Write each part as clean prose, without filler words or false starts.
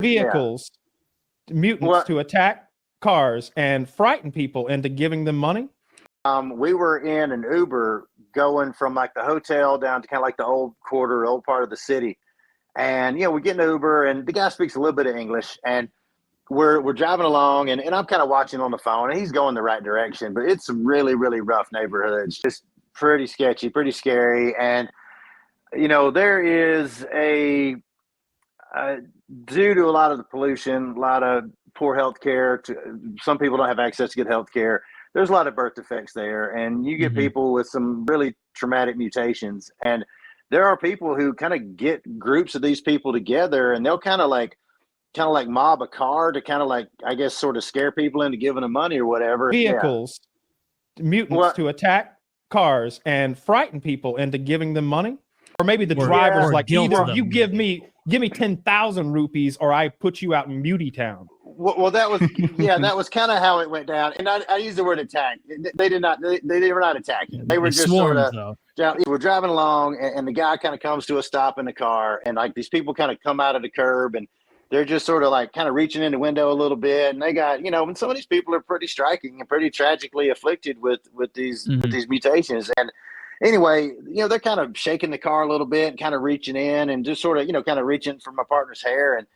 vehicles, mutants Well, to attack cars and frighten people into giving them money? we were in an Uber going from like the hotel down to kind of like the old quarter, old part of the city. And, we get in an Uber and the guy speaks a little bit of English and we're driving along and I'm kind of watching on the phone and he's going the right direction, but it's some really, really rough neighborhoods, just pretty sketchy, pretty scary. And, there is due to a lot of the pollution, a lot of poor health care, some people don't have access to good health care. There's a lot of birth defects there, and you get people with some really traumatic mutations. And there are people who kind of get groups of these people together, and they'll kind of like mob a car to kind of like, I guess, sort of scare people into giving them money or whatever. Vehicles, mutants to attack cars and frighten people into giving them money? Or maybe the driver's like, either you give me 10,000 rupees or I put you out in Mutie Town. Well, that was that was kind of how it went down. And I use the word attack. They were not attacking. They were just sort of. We're driving along, and the guy kind of comes to a stop in the car, and like these people kind of come out of the curb, and they're just sort of like kind of reaching in the window a little bit, and they got and some of these people are pretty striking and pretty tragically afflicted with these mutations. And anyway, they're kind of shaking the car a little bit and kind of reaching in and just sort of kind of reaching for my partner's hair, and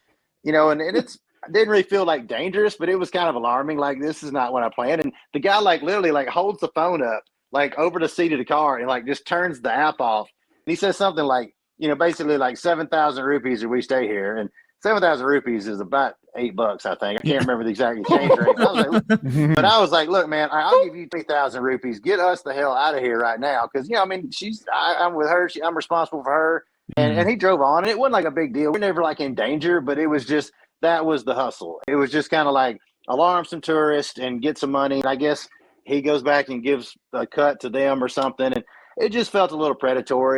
and it's. I didn't really feel like dangerous, but it was kind of alarming. Like, this is not what I planned. And the guy like literally like holds the phone up like over the seat of the car and like just turns the app off. And he says something like, basically like 7,000 rupees if we stay here. And 7,000 rupees is about $8, I think. I can't remember the exact exchange rate. But I was like, look, man, I'll give you 3,000 rupees. Get us the hell out of here right now. Because, I'm with her. I'm responsible for her. And he drove on. And it wasn't like a big deal. We're never like in danger, but it was just, that was the hustle. It was just kind of like alarm some tourists and get some money. And I guess he goes back and gives a cut to them or something. And it just felt a little predatory.